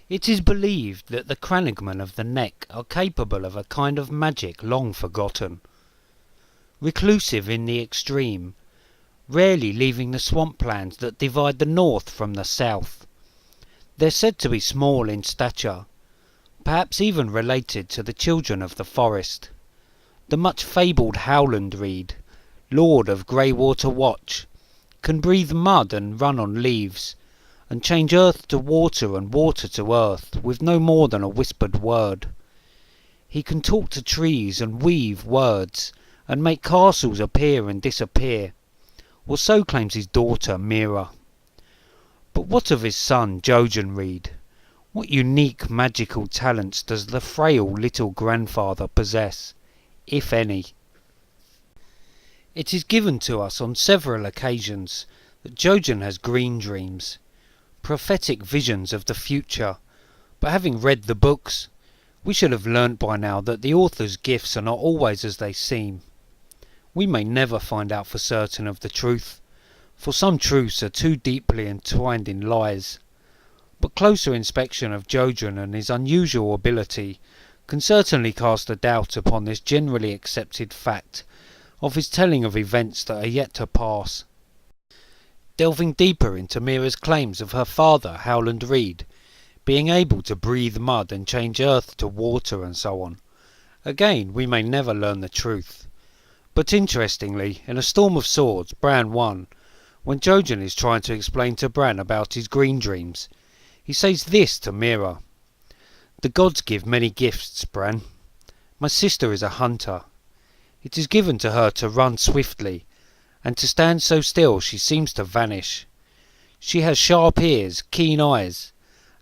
It is believed that the crannogmen of the Neck are capable of a kind of magic long forgotten. Reclusive in the extreme, rarely leaving the swamplands that divide the north from the south. They're said to be small in stature, perhaps even related to the children of the forest. The much fabled Howland Reed, lord of Greywater Watch, can breathe mud and run on leaves, and change earth to water and water to earth with no more than a whispered word. He can talk to trees and weave words, and make castles appear and disappear, or so claims his daughter Mira. But what of his son Jojen Reed? What unique magical talents does the frail little grandfather possess, if any? It is given to us on several occasions that Jojen has green dreams, prophetic visions of the future, but having read the books, we should have learnt by now that the author's gifts are not always as they seem. We may never find out for certain of the truth, for some truths are too deeply entwined in lies, but closer inspection of Jojen and his unusual ability can certainly cast a doubt upon this generally accepted fact of his telling of events that are yet to pass. Delving deeper into Mira's claims of her father Howland Reed being able to breathe mud and change earth to water and so on, again we may never learn the truth. But interestingly, in A Storm of Swords, Bran 1, when Jojen is trying to explain to Bran about his green dreams, he says this to Mira: "The gods give many gifts, Bran. My sister is a hunter. It is given to her to run swiftly, and to stand so still she seems to vanish. She has sharp ears, keen eyes,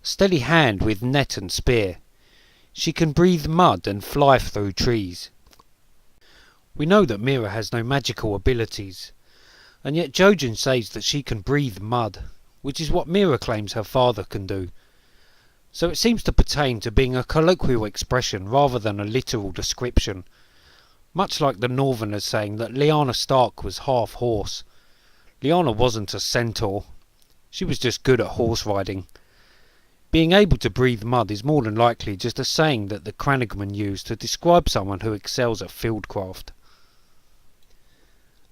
a steady hand with net and spear. She can breathe mud and fly through trees." We know that Mira has no magical abilities, and yet Jojen says that she can breathe mud, which is what Mira claims her father can do. So it seems to pertain to being a colloquial expression rather than a literal description, much like the Northerners saying that Lyanna Stark was half horse. Lyanna wasn't a centaur, she was just good at horse riding. Being able to breathe mud is more than likely just a saying that the crannogmen use to describe someone who excels at fieldcraft.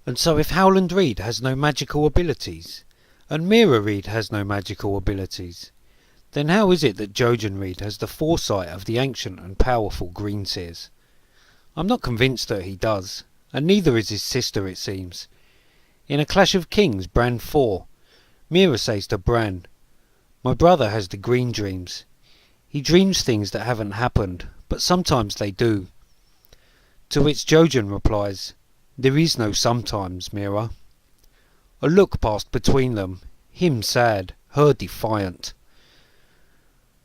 And so if Howland Reed has no magical abilities, and Mira Reed has no magical abilities, then how is it that Jojen Reed has the foresight of the ancient and powerful Greenseers? I'm not convinced that he does, and neither is his sister, it seems. In A Clash of Kings, Bran 4, Mira says to Bran, "My brother has the green dreams. He dreams things that haven't happened, but sometimes they do." To which Jojen replies, "There is no sometimes, Mira." A look passed between them, him sad, her defiant.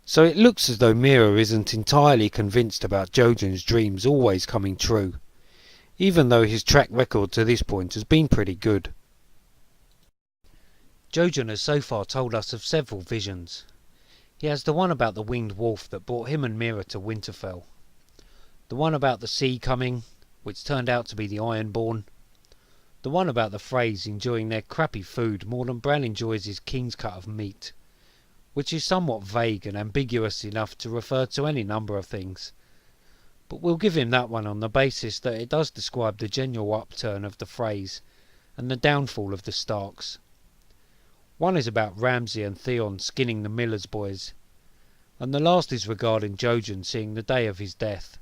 So it looks as though Mira isn't entirely convinced about Jojen's dreams always coming true, even though his track record to this point has been pretty good. Jojen has so far told us of several visions. He has the one about the winged wolf that brought him and Mira to Winterfell, the one about the sea coming, which turned out to be the Ironborn, the one about the Freys enjoying their crappy food more than Bran enjoys his king's cut of meat, which is somewhat vague and ambiguous enough to refer to any number of things, but we'll give him that one on the basis that it does describe the general upturn of the Freys and the downfall of the Starks. One is about Ramsay and Theon skinning the miller's boys, and the last is regarding Jojen seeing the day of his death,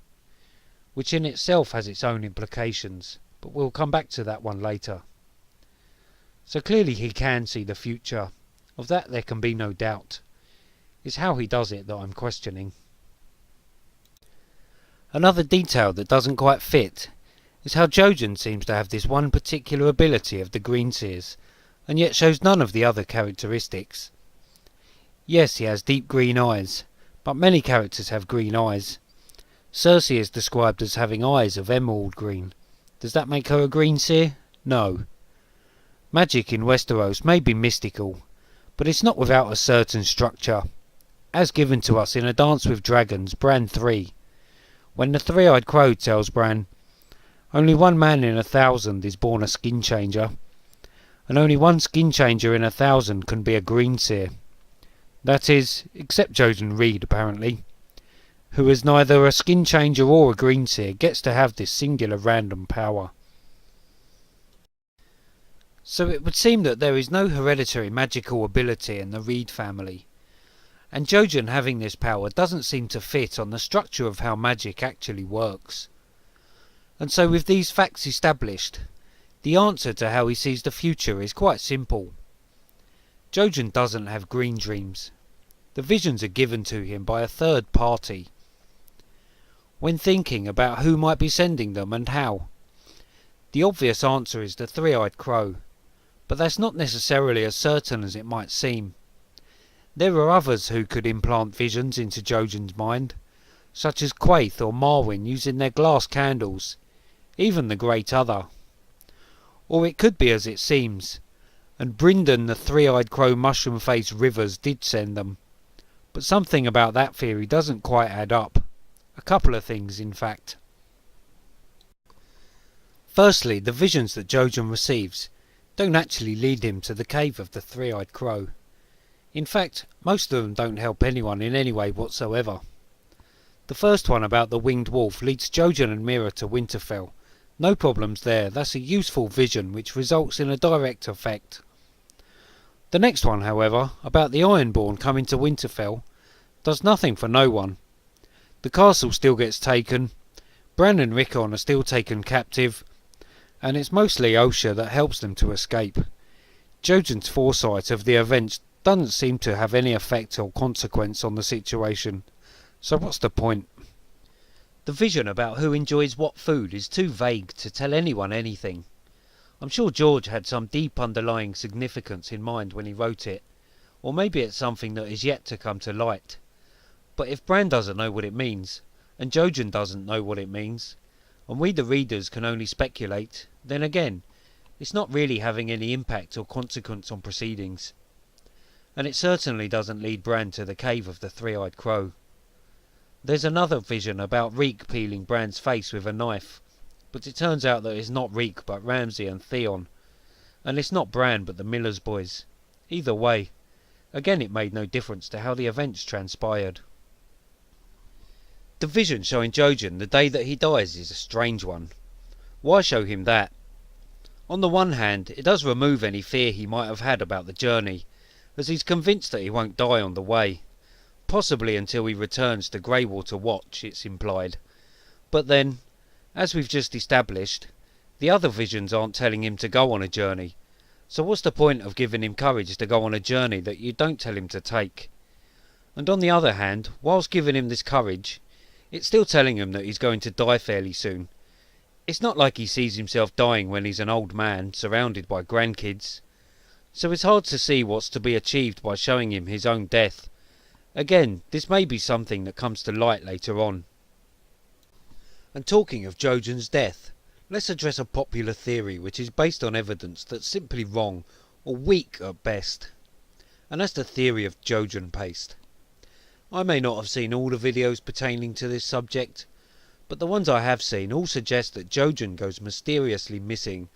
which in itself has its own implications, but we'll come back to that one later. So clearly he can see the future, of that there can be no doubt. It's how he does it that I'm questioning. Another detail that doesn't quite fit is how Jojen seems to have this one particular ability of the Greenseers, and yet shows none of the other characteristics. Yes, he has deep green eyes, but many characters have green eyes. Cersei is described as having eyes of emerald green. Does that make her a Greenseer? No. Magic in Westeros may be mystical, but it's not without a certain structure, as given to us in A Dance with Dragons, Bran 3, when the three-eyed crow tells Bran, "Only one man in 1,000 is born a skin changer, and only one skin changer in 1,000 can be a Greenseer. That is, except Jojen Reed apparently, who is neither a skin changer or a green seer, gets to have this singular random power. So it would seem that there is no hereditary magical ability in the Reed family, and Jojen having this power doesn't seem to fit on the structure of how magic actually works. And so with these facts established, the answer to how he sees the future is quite simple. Jojen doesn't have green dreams. The visions are given to him by a third party. When thinking about who might be sending them and how, the obvious answer is the three-eyed crow, but that's not necessarily as certain as it might seem. There are others who could implant visions into Jojen's mind, such as Quaith or Marwyn using their glass candles, even the Great Other. Or it could be as it seems, and Brindon the three-eyed crow mushroom-faced Rivers did send them. But something about that theory doesn't quite add up. A couple of things, in fact. Firstly, the visions that Jojen receives don't actually lead him to the cave of the three-eyed crow. In fact, most of them don't help anyone in any way whatsoever. The first one about the winged wolf leads Jojen and Mira to Winterfell. No problems there, that's a useful vision which results in a direct effect. The next one, however, about the Ironborn coming to Winterfell, does nothing for no one. The castle still gets taken, Bran and Rickon are still taken captive, and it's mostly Osha that helps them to escape. Jojen's foresight of the events doesn't seem to have any effect or consequence on the situation, so what's the point? The vision about who enjoys what food is too vague to tell anyone anything. I'm sure George had some deep underlying significance in mind when he wrote it, or maybe it's something that is yet to come to light. But if Bran doesn't know what it means, and Jojen doesn't know what it means, and we the readers can only speculate, then again, it's not really having any impact or consequence on proceedings. And it certainly doesn't lead Bran to the cave of the three-eyed crow. There's another vision about Reek peeling Bran's face with a knife, but it turns out that it's not Reek but Ramsay and Theon, and it's not Bran but the Miller's boys. Either way, again it made no difference to how the events transpired. The vision showing Jojen the day that he dies is a strange one. Why show him that? On the one hand, it does remove any fear he might have had about the journey, as he's convinced that he won't die on the way. Possibly until he returns to Greywater Watch, it's implied. But then, as we've just established, the other visions aren't telling him to go on a journey. So what's the point of giving him courage to go on a journey that you don't tell him to take? And on the other hand, whilst giving him this courage, it's still telling him that he's going to die fairly soon. It's not like he sees himself dying when he's an old man, surrounded by grandkids. So it's hard to see what's to be achieved by showing him his own death. Again, this may be something that comes to light later on. And talking of Jojen's death, let's address a popular theory which is based on evidence that's simply wrong, or weak at best. And that's the theory of Jojen paste. I may not have seen all the videos pertaining to this subject, but the ones I have seen all suggest that Jojen goes mysteriously missing,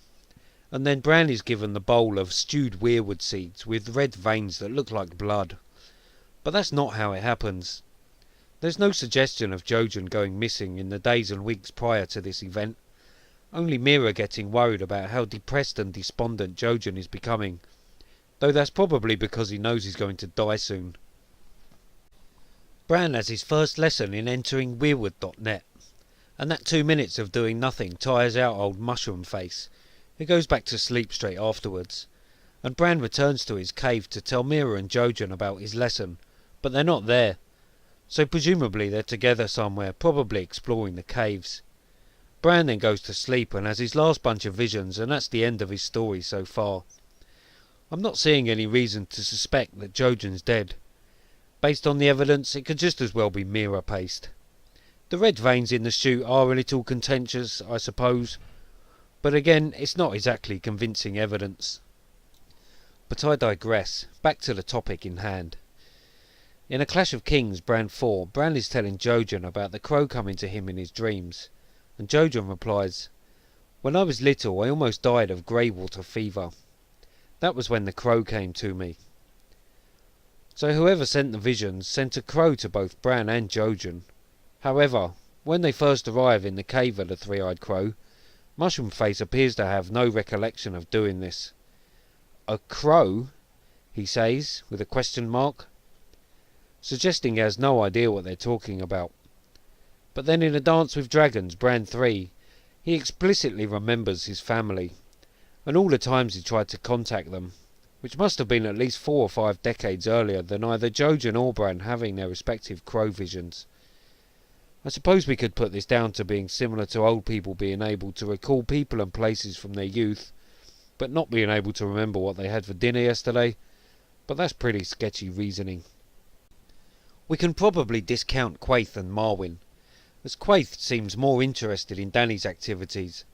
and then Bran is given the bowl of stewed weirwood seeds with red veins that look like blood. But that's not how it happens. There's no suggestion of Jojen going missing in the days and weeks prior to this event, only Mira getting worried about how depressed and despondent Jojen is becoming, though that's probably because he knows he's going to die soon. Bran has his first lesson in entering weirwood.net, and that 2 minutes of doing nothing tires out old Mushroom Face, who goes back to sleep straight afterwards, and Bran returns to his cave to tell Mira and Jojen about his lesson, but they're not there, so presumably they're together somewhere, probably exploring the caves. Bran then goes to sleep and has his last bunch of visions, and that's the end of his story so far. I'm not seeing any reason to suspect that Jojen's dead. Based on the evidence, it could just as well be Mira paste. The red veins in the shoot are a little contentious, I suppose, but again, it's not exactly convincing evidence. But I digress. Back to the topic in hand. In A Clash of Kings, Bran 4, Bran is telling Jojen about the crow coming to him in his dreams, and Jojen replies, "When I was little, I almost died of Greywater fever. That was when the crow came to me." So whoever sent the visions sent a crow to both Bran and Jojen. However, when they first arrive in the cave of the three-eyed crow, Mushroom Face appears to have no recollection of doing this. "A crow?" he says, with a question mark, suggesting he has no idea what they're talking about. But then in A Dance with Dragons, Bran 3, he explicitly remembers his family, and all the times he tried to contact them, which must have been at least 4 or 5 decades earlier than either Jojen or Bran having their respective crow visions. I suppose we could put this down to being similar to old people being able to recall people and places from their youth, but not being able to remember what they had for dinner yesterday, but that's pretty sketchy reasoning. We can probably discount Quaithe and Marwyn, as Quaithe seems more interested in Dany's activities,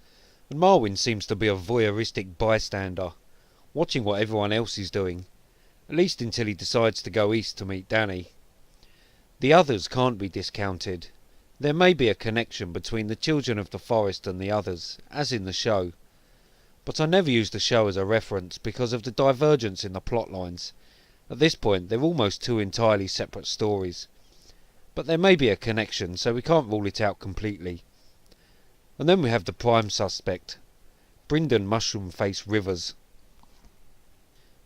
and Marwyn seems to be a voyeuristic bystander, watching what everyone else is doing, at least until he decides to go east to meet Dany. The others can't be discounted. There may be a connection between the children of the forest and the others, as in the show, but I never use the show as a reference because of the divergence in the plot lines. At this point they're almost 2 entirely separate stories, but there may be a connection, so we can't rule it out completely. And then we have the prime suspect, Brynden Mushroom Face Rivers.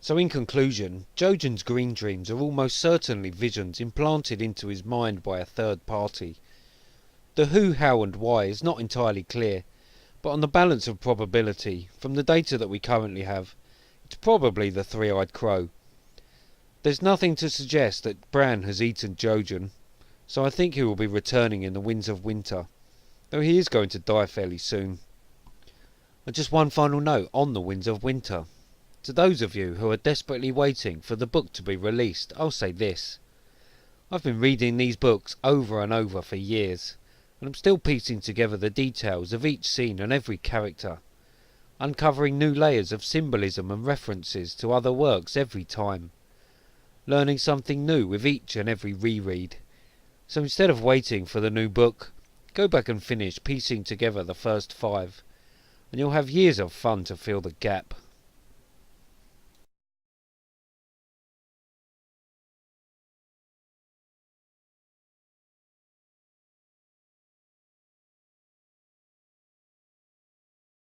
So in conclusion, Jojen's green dreams are almost certainly visions implanted into his mind by a third party. The who, how and why is not entirely clear, but on the balance of probability, from the data that we currently have, it's probably the three-eyed crow. There's nothing to suggest that Bran has eaten Jojen, so I think he will be returning in the Winds of Winter, though he is going to die fairly soon. And just one final note on the Winds of Winter. To those of you who are desperately waiting for the book to be released, I'll say this. I've been reading these books over and over for years, and I'm still piecing together the details of each scene and every character, uncovering new layers of symbolism and references to other works every time, learning something new with each and every reread. So instead of waiting for the new book, go back and finish piecing together the first 5, and you'll have years of fun to fill the gap.